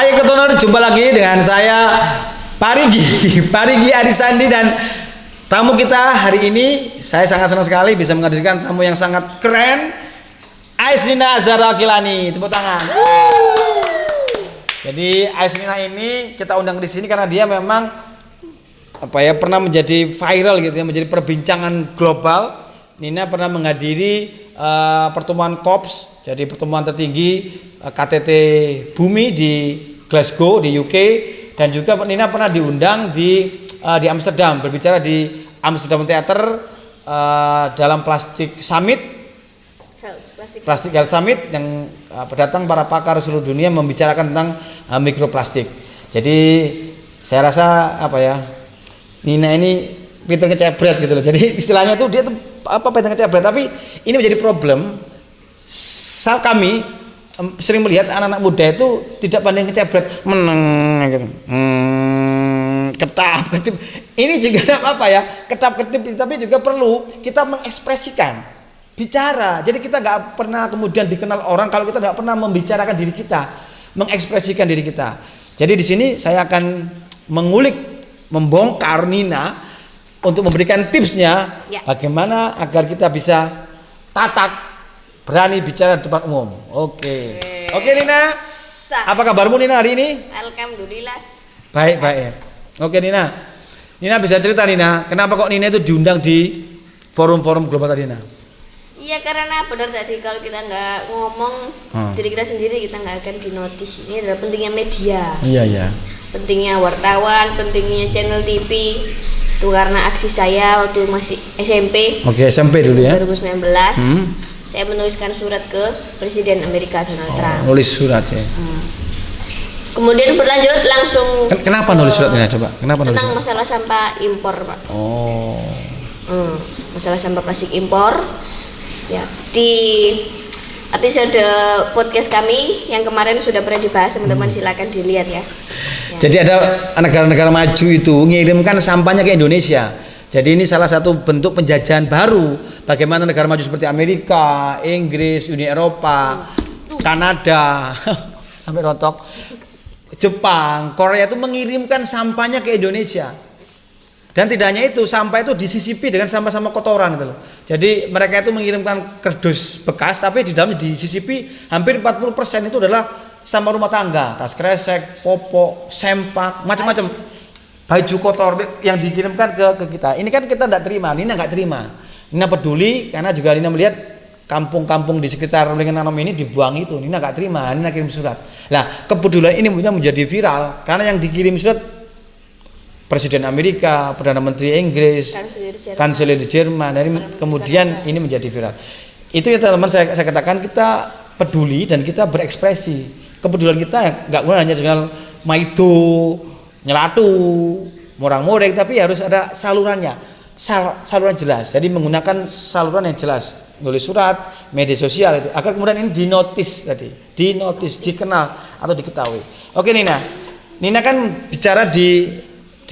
Hai ketonor, jumpa lagi dengan saya Parigi Arisandi dan tamu kita hari ini. Saya sangat senang sekali bisa menghadirkan tamu yang sangat keren, Aisnina Zahra Kilani. Tepuk tangan. Jadi Aisnina ini kita undang di sini karena dia memang pernah menjadi viral gitu ya, menjadi perbincangan global. Nina pernah menghadiri pertemuan COP, jadi pertemuan tertinggi KTT Bumi di Glasgow di UK, dan juga Nina pernah diundang di Amsterdam berbicara di Amsterdam Theater dalam Plastic Health Summit yang berdatang para pakar seluruh dunia membicarakan tentang mikroplastik. Jadi saya rasa Nina ini pintar ngecebret gitu loh. Jadi istilahnya tuh dia tuh pintar ngecebret, tapi ini menjadi problem. Kami sering melihat anak-anak muda itu tidak pandai ngecebret, meneng gitu. Ketap-ketip. Ini juga ketap-ketip, tapi juga perlu kita mengekspresikan, bicara. Jadi kita nggak pernah kemudian dikenal orang kalau kita nggak pernah membicarakan diri kita, mengekspresikan diri kita. Jadi di sini saya akan membongkar Nina untuk memberikan tipsnya bagaimana agar kita bisa berani bicara di depan umum. Oke Nina, apa kabarmu Nina hari ini? Alhamdulillah. Baik. Oke Nina bisa cerita Nina, kenapa kok Nina itu diundang di forum-forum global tadi Nina? Iya, karena benar tadi kalau kita nggak ngomong diri kita sendiri, kita nggak akan dinotis. Ini adalah pentingnya media. Iya. Pentingnya wartawan, pentingnya channel TV. Itu karena aksi saya waktu masih SMP. Oke, SMP dulu ya. 2019. Saya menuliskan surat ke Presiden Amerika Donald Trump. Nulis surat ya. Kemudian berlanjut langsung. Kenapa nulis suratnya coba? Kenapa nulis? Tentang masalah sampah impor, Pak. Masalah sampah plastik impor. Ya, di episode podcast kami yang kemarin sudah pernah dibahas, teman-teman silakan dilihat ya. Jadi ada negara-negara maju itu mengirimkan sampahnya ke Indonesia. Jadi ini salah satu bentuk penjajahan baru. Bagaimana negara maju seperti Amerika, Inggris, Uni Eropa, Kanada, sampai rontok, Jepang, Korea itu mengirimkan sampahnya ke Indonesia. Dan tidak hanya itu, sampah itu disisipi dengan sampah-sampah kotoran gitu loh. Jadi mereka itu mengirimkan kardus bekas, tapi di dalamnya disisipi hampir 40% itu adalah sampah rumah tangga, tas kresek, popok, sempak, macam-macam. Baju kotor yang dikirimkan ke kita. Ini kan kita tidak terima, Nina nggak terima. Nina peduli karena juga Nina melihat kampung-kampung di sekitar Linganom ini dibuang itu. Nina nggak terima, Nina kirim surat. Nah, kepedulian ini menjadi viral karena yang dikirim surat Presiden Amerika, Perdana Menteri Inggris, Kanselir Jerman, dari kemudian ini menjadi viral. Itu ya teman-teman, saya katakan kita peduli dan kita berekspresi. Kepedulian kita nggak hanya dengan maido, nyelatu, morang-moreng, tapi harus ada salurannya, saluran jelas. Jadi menggunakan saluran yang jelas, nulis surat, media sosial itu, agar kemudian ini dinotis, dikenal atau diketahui. Oke Nina kan bicara di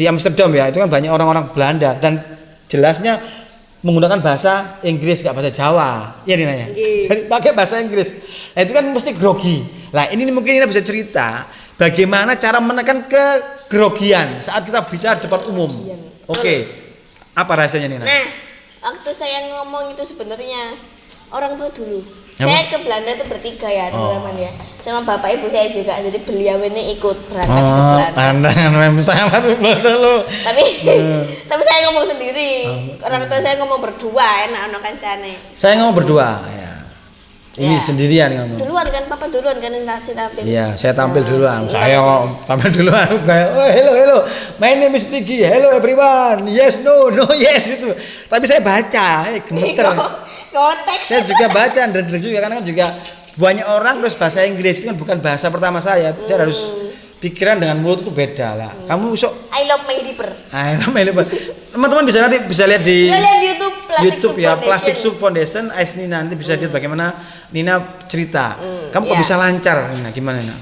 Amsterdam ya, itu kan banyak orang-orang Belanda dan jelasnya menggunakan bahasa Inggris, gak bahasa Jawa. Iya Nina ya. Jadi pakai bahasa Inggris. Nah, itu kan mesti grogi. Nah, ini mungkin Nina bisa cerita bagaimana cara menekan kegrogian saat kita bicara di depan umum. Oke. Apa rasanya Nina? Nah, waktu saya ngomong itu sebenarnya orang tua dulu. Saya ke Belanda itu bertiga ya teman-teman ya, sama bapak ibu saya juga. Jadi beliau ini ikut berangkat ke Belanda. Pandangan memang sangat dulu. Tapi saya ngomong sendiri. Orang tua saya ngomong berdua, enak ono kancane. Saya ngomong berdua ya. Ini sendirian ngomong. Duluan kan, papa duluan kan saya tampil. Iya, saya tampil duluan. Saya tampil duluan kayak hello. My name is Piggy. Hello everyone. Yes, no, yes gitu. Tapi saya baca, gemeter. Konteks. Saya juga baca dan juga karena juga banyak orang terus bahasa Inggris itu kan bukan bahasa pertama saya. Saya harus pikiran dengan mulut itu beda lah. Kamu sok I love my liver. Teman-teman bisa lihat di YouTube ya, Plastic Soup Soup Foundation. Aisnina nanti bisa lihat bagaimana Nina cerita. Kamu kok bisa lancar Nina, gimana Nina?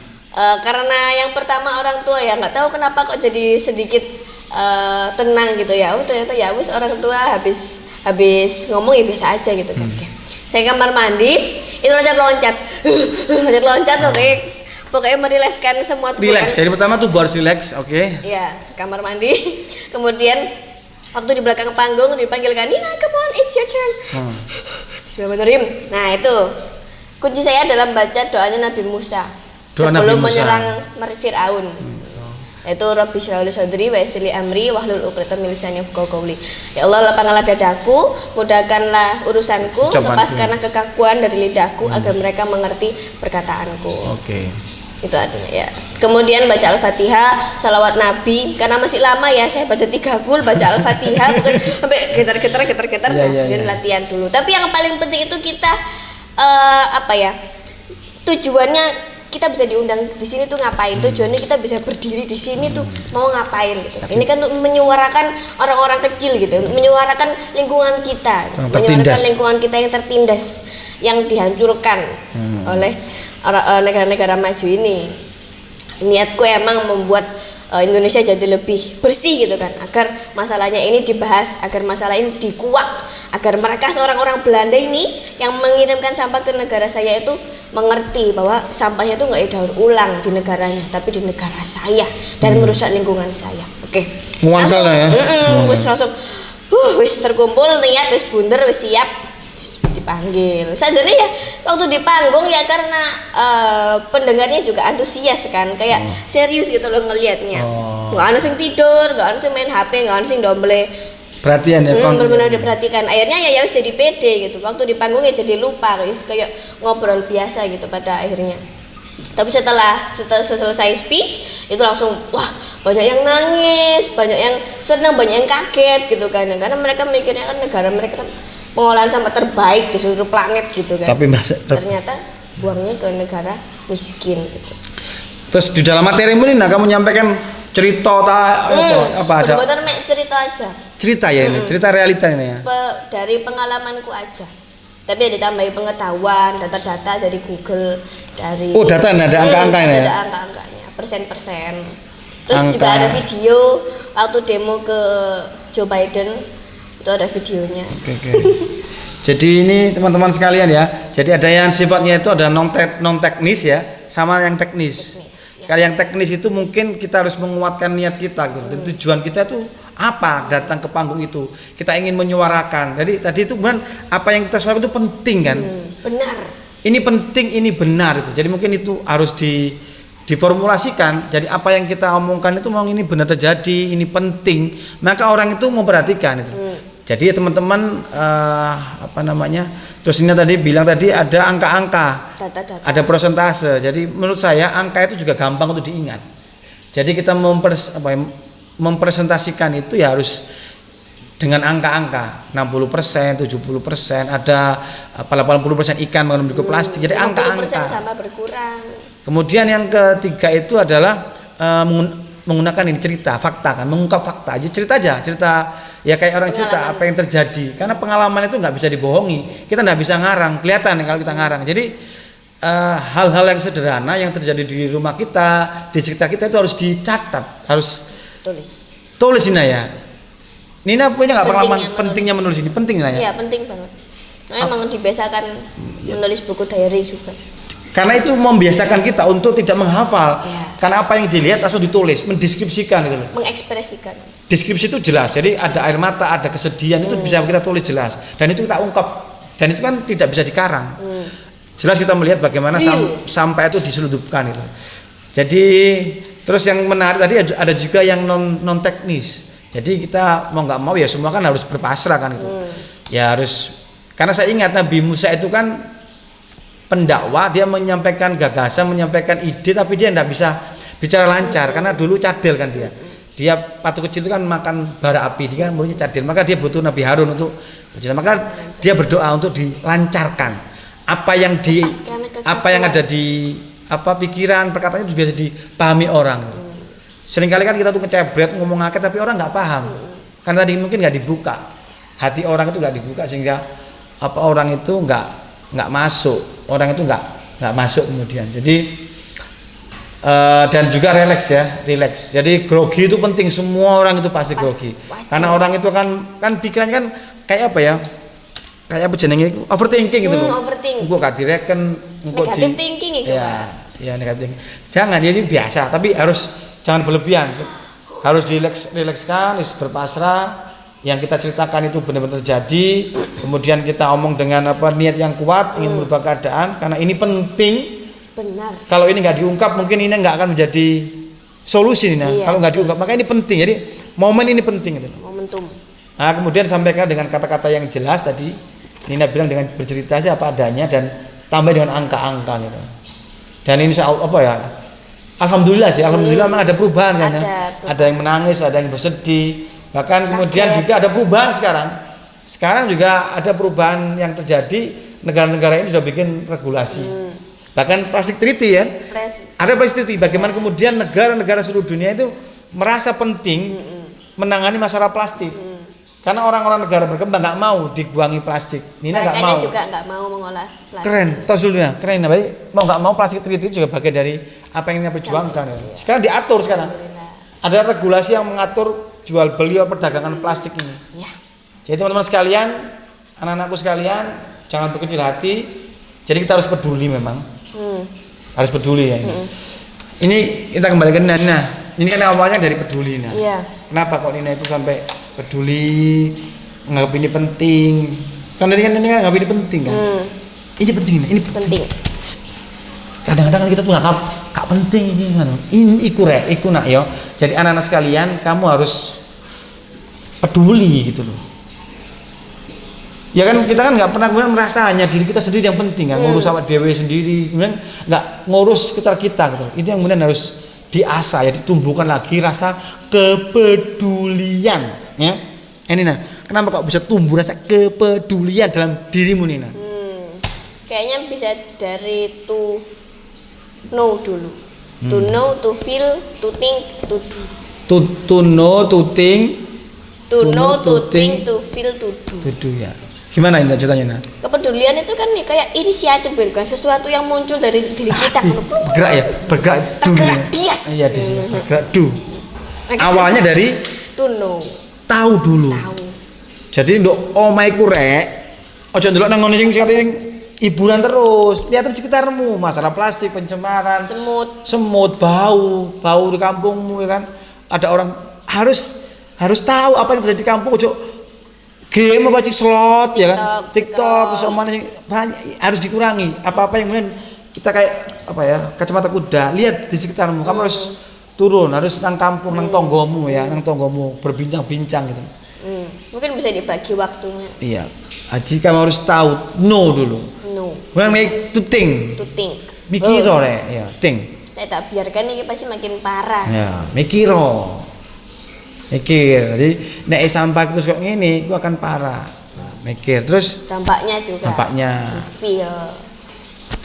Karena yang pertama orang tua ya, nggak tahu kenapa kok jadi sedikit tenang gitu ya. Ternyata ya wis orang tua habis ngomong ya biasa aja gitu kan. Saya kamar mandi itu loncat oke pokoknya merilekskan semua tubuh. Relax. Jadi pertama tuh harus relax, oke. Iya, kamar mandi. Kemudian waktu di belakang panggung dipanggilkan, Nina, come on, it's your turn. Bismillahirrahmanirrahim. Nah itu kunci saya dalam baca doanya Nabi Musa Doa sebelum Nabi Musa. menyerang Fir'aun. Itu Rabbi shrah li sadri wa yassir li amri wahlul 'uqdatam min lisani yafqahu qawli. Ya Allah, lapangkanlah dadaku, mudahkanlah urusanku, Ucapanku. lepaskanlah kekakuan dari lidahku agar mereka mengerti perkataanku. Oke. Itu artinya ya. Kemudian baca Al-Fatihah, salawat Nabi, karena masih lama ya saya baca 3 kul, baca Al-Fatihah sampai getar-getar Ya, ya, kemudian ya. latihan dulu. Tapi yang paling penting itu kita apa ya? Tujuannya kita bisa diundang di sini tuh ngapain? Tujuannya kita bisa berdiri di sini tuh mau ngapain gitu. Ini kan untuk menyuarakan orang-orang kecil gitu, menyuarakan lingkungan kita, menyuarakan lingkungan kita yang tertindas, yang dihancurkan oleh negara-negara maju ini. Niatku emang membuat Indonesia jadi lebih bersih gitu kan, agar masalahnya ini dibahas, agar masalah ini dikuak, agar mereka seorang-orang Belanda ini yang mengirimkan sampah ke negara saya itu mengerti bahwa sampahnya itu nggak didaur ulang di negaranya, tapi di negara saya dan merusak lingkungan saya. Oke. Muangkal ya. Wis langsung wis terkumpul niat, wis bunder, wis siap, wis dipanggil. Sajane ya waktu di panggung ya karena pendengarnya juga antusias kan, kayak serius gitu loh ngelihatnya. Nggak ada sing tidur, nggak ada sing main HP, nggak ada sing domble. Perhatian ya, Benar-benar diperhatikan. Akhirnya ya harus jadi pede gitu. Waktu di panggung ya jadi lupa, guys, kayak ngobrol biasa gitu pada akhirnya. Tapi setelah selesai speech itu langsung wah banyak yang nangis, banyak yang senang, banyak yang kaget gitu kan. Karena mereka mikirnya kan negara mereka kan pengolahan sampah terbaik di seluruh planet gitu kan. Tapi ternyata buangnya ke negara miskin gitu. Terus di dalam materimu ini kamu nyampaikan cerita apa ada? Bener-bener mek cerita aja. Cerita ya ini, cerita realita ini ya. Dari pengalamanku aja. Tapi ada tambahin pengetahuan, data-data dari Google, dari Data ada angka-angkanya ya. Ada angka-angkanya, persen-persen. Terus Angka. juga ada video waktu demo ke Joe Biden, itu ada videonya. Oke. Jadi ini teman-teman sekalian ya. Jadi ada yang sifatnya itu ada non teknis ya, sama yang teknis. Kalau yang teknis itu mungkin kita harus menguatkan niat kita gitu. Dan tujuan kita itu apa datang ke panggung itu? Kita ingin menyuarakan. Jadi tadi itu benar apa yang kita suarakan itu penting kan? Benar. Ini penting, ini benar itu. Jadi mungkin itu harus diformulasikan. Jadi apa yang kita omongkan itu memang ini benar terjadi, ini penting. Maka orang itu memperhatikan itu. Jadi ya teman-teman apa namanya? Terus ini tadi bilang tadi ada angka-angka, Data-data. ada persentase. Jadi menurut saya angka itu juga gampang untuk diingat. Jadi kita mempresentasikan itu ya harus dengan angka-angka 60%, 70%, ada 80% ikan mengandung mikroplastik. Jadi angka-angka. Sama berkurang. Kemudian yang ketiga itu adalah menggunakan ini cerita, fakta kan, mengungkap fakta. Jadi cerita ya kayak orang cerita apa yang terjadi. Karena pengalaman itu nggak bisa dibohongi. Kita nggak bisa ngarang, kelihatan kalau kita ngarang. Jadi hal-hal yang sederhana yang terjadi di rumah kita, di sekitar kita itu harus dicatat, harus tulis Nina ya. Nina punya nggak pengalaman pentingnya menulis ini? Penting Nina ya? Iya penting banget. Nah, emang dibiasakan menulis buku diary juga. Karena itu membiasakan kita untuk tidak menghafal. Ya. Karena apa yang dilihat langsung ditulis, mendeskripsikan gitu loh. Mengekspresikan. Deskripsi itu jelas. Jadi ada air mata, ada kesedihan itu bisa kita tulis jelas. Dan itu kita ungkap. Dan itu kan tidak bisa dikarang. Jelas kita melihat bagaimana sampah itu diselundupkan itu. Jadi terus yang menarik tadi ada juga yang non teknis. Jadi kita mau nggak mau ya semua kan harus berpasrah kan itu. Ya harus, karena saya ingat Nabi Musa itu kan pendakwa, dia menyampaikan gagasan, menyampaikan ide, tapi dia tidak bisa bicara lancar karena dulu cadel kan dia. Dia waktu kecil itu kan makan bara api, dia kan mulutnya cadel, maka dia butuh Nabi Harun untuk berbicara. Maka dia berdoa untuk dilancarkan. Apa yang ada di pikiran, perkataannya juga bisa dipahami orang. Seringkali kan kita tuh ngecebret ngomong akeh tapi orang nggak paham. Karena tadi mungkin nggak dibuka. Hati orang itu nggak dibuka sehingga orang itu nggak masuk. Orang itu nggak masuk kemudian. Jadi dan juga relax. Jadi grogi itu penting, semua orang itu pasti grogi. Karena orang itu kan pikirannya kan kayak apa ya? Kayak apa jenenge overthinking gitu loh. Overthinking. Engko gak direken, Negative thinking itu. Ya. Ya negatif thinking. Jangan, jadi biasa, tapi jangan berlebihan. Harus rilekskan, harus berpasrah. Yang kita ceritakan itu benar-benar terjadi. Kemudian kita omong dengan niat yang kuat, ingin merubah keadaan, karena ini penting. Benar. Kalau ini nggak diungkap, mungkin ini nggak akan menjadi solusi nih. Kalau nggak diungkap, maka ini penting. Jadi momen ini penting. Gitu. Momentum. Nah, kemudian sampaikan dengan kata-kata yang jelas tadi. Nina bilang dengan bercerita sih apa adanya dan tambah dengan angka-angka gitu. Dan ini alhamdulillah sih, alhamdulillah memang ada perubahan kan ya. Ada yang menangis, ada yang bersedih. Bahkan kemudian juga ada perubahan sekarang. Sekarang juga ada perubahan yang terjadi, negara-negara ini sudah bikin regulasi. Bahkan plastik treaty ya. Ada plastik treaty, bagaimana kemudian negara-negara seluruh dunia itu merasa penting menangani masalah plastik. Karena orang-orang negara berkembang nggak mau dibuangi plastik. Nina nggak mau. Mereka juga nggak mau mengolah plastik. Keren, tos dulu ya, keren. Baik, mau nggak mau plastik treaty juga bagian dari apa yang Nina perjuangkan. Ya. Sekarang diatur sekarang. Ada regulasi yang mengatur jual beli perdagangan plastik ini. Ya. Jadi teman-teman sekalian, anak-anakku sekalian, jangan berkecil hati. Jadi kita harus peduli memang. Harus peduli ya. Ini kita kembali ke Nina. Ini kan awalnya dari peduli Nina. Iya. Kenapa kok Nina itu sampai peduli, nganggap ini penting? Kan tadi kan Nina nganggap ini penting kan? Ini penting, ini penting. Kadang-kadang kan kita tuh nggak penting ini kan? Ini iku nak yo. Jadi anak-anak sekalian, kamu harus peduli gitu loh. Ya kan kita kan nggak pernah kemudian merasa hanya diri kita sendiri yang penting kan, ngurus awak dewe sendiri, kemudian nggak ngurus sekitar kita gitu. Ini yang kemudian harus diasah ya, ditumbuhkan lagi rasa kepedulian ya. Nina, kenapa kok bisa tumbuh rasa kepedulian dalam dirimu Nina? Kayaknya bisa dari to know dulu. To know, to feel, to think, to do. To know, to think, to know, to think, to feel, to do. To do ya. Gimana ini ceritanya Nina? Kepedulian itu kan nih kayak inisiatif bukan sesuatu yang muncul dari diri kita. Bergerak ya, bergerak do. Yes. Iya di sini, bergerak do. Awalnya dari to know. Tahu dulu. Jadi nduk omahku rek, ojo ndelok nang ngene sing hiburan terus. Lihat di sekitarmu, masalah plastik, pencemaran, semut, bau di kampungmu ya kan. Ada orang harus tahu apa yang terjadi di kampung. Ojo game apa slot ya kan, TikTok semuanya banyak, harus dikurangi. Apa-apa yang kemudian kita kayak kacamata kuda, lihat di sekitarmu. Kamu harus turun, harus nang kampung, nang tonggomu ya, nang tonggomu berbincang-bincang gitu. Mungkin bisa dibagi waktunya. Iya. Aji kamu harus tahu no dulu. No. Kemudian make to think. Mikir ya, think. Nek tak biarkan ini pasti makin parah. Ya, mikir. Jadi nek sampah terus kok ngene, itu akan parah. Nah, mikir terus dampaknya juga. Feel.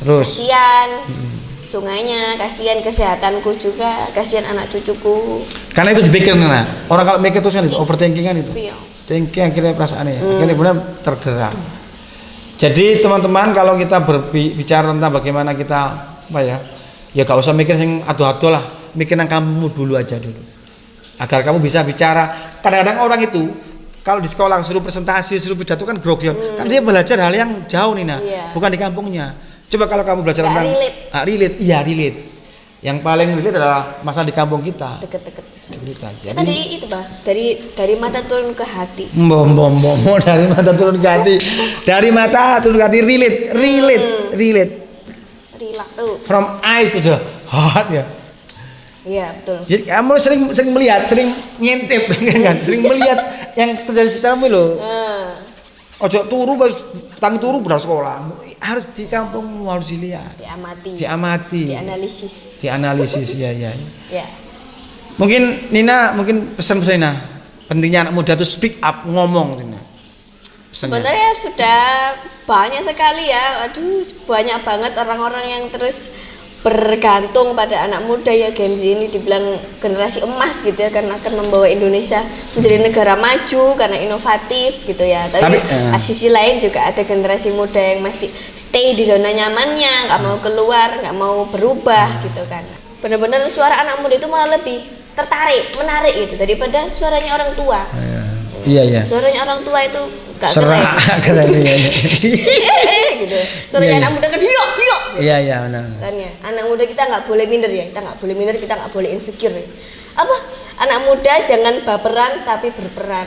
Terus kasihan sungainya, kasihan kesehatanku juga, kasihan anak cucuku. Karena itu dipikir Nana. Orang kalau mikir terus kan itu overthinking kan itu. Thinking akhirnya perasaannya akhirnya benar tergerak. Jadi teman-teman kalau kita berbicara tentang bagaimana kita ya gak usah mikir sing adu-adu lah, mikir nang kamu dulu aja dulu. Agar kamu bisa bicara. Kadang-kadang orang itu kalau di sekolah suruh presentasi, suruh pidato kan grogi. Kan dia belajar hal yang jauh Nina, bukan di kampungnya. Coba kalau kamu belajar tentang relate. Yang paling relate adalah masalah di kampung kita. Deket-deket. Jadi tadi itu dari mata turun ke hati. Dari mata turun ke hati. Dari mata turun ke hati relate. Relax tuh. From eyes to the heart ya. Iya betul. Jadi kamu sering melihat, sering ngintip kan, sering melihat yang terjadi di sekitarmu loh. Ojo turu tang turu budal sekolah. Harus di kampungmu harus dilihat. Diamati. Dianalisis ya. Ya. Mungkin Nina pesan-pesan Nina. Pentingnya anak muda itu speak up, ngomong Nina. Sebenarnya sudah banyak sekali ya. Banyak banget orang-orang yang terus bergantung pada anak muda ya. Gen Z ini dibilang generasi emas gitu ya, karena akan membawa Indonesia menjadi negara maju karena inovatif gitu ya. Tapi sisi lain juga ada generasi muda yang masih stay di zona nyamannya, nggak mau keluar, nggak mau berubah gitu kan. Benar-benar suara anak muda itu malah lebih menarik gitu daripada suaranya orang tua. Iya. Suaranya orang tua itu gak keren. gitu. Suaranya anak muda kan hiyo. Iya benar. Kan ya. anak muda kita nggak boleh minder ya, kita nggak boleh minder, kita nggak boleh insecure ya. Apa anak muda jangan baperan tapi berperan.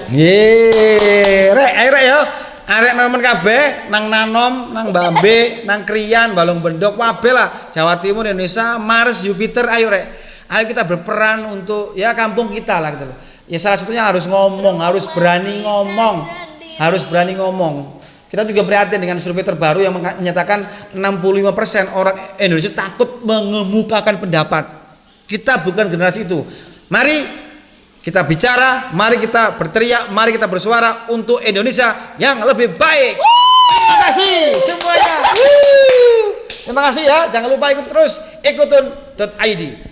Rek ayo rek ya. Arek nemen kabeh nang Nanom, nang Bambe, nang Kriyan, Balong Bendok, wabe lah. Jawa Timur, Indonesia, Mars, Jupiter, ayo rek. Ayo kita berperan untuk ya kampung kita lah gitu loh. Ya salah satunya harus ngomong, harus berani ngomong. Harus berani ngomong. Kita juga prihatin dengan survei terbaru yang menyatakan 65% orang Indonesia takut mengemukakan pendapat. Kita bukan generasi itu. Mari kita bicara, mari kita berteriak, mari kita bersuara untuk Indonesia yang lebih baik. Terima kasih semuanya. Terima kasih ya, jangan lupa ikut terus ikuton.id.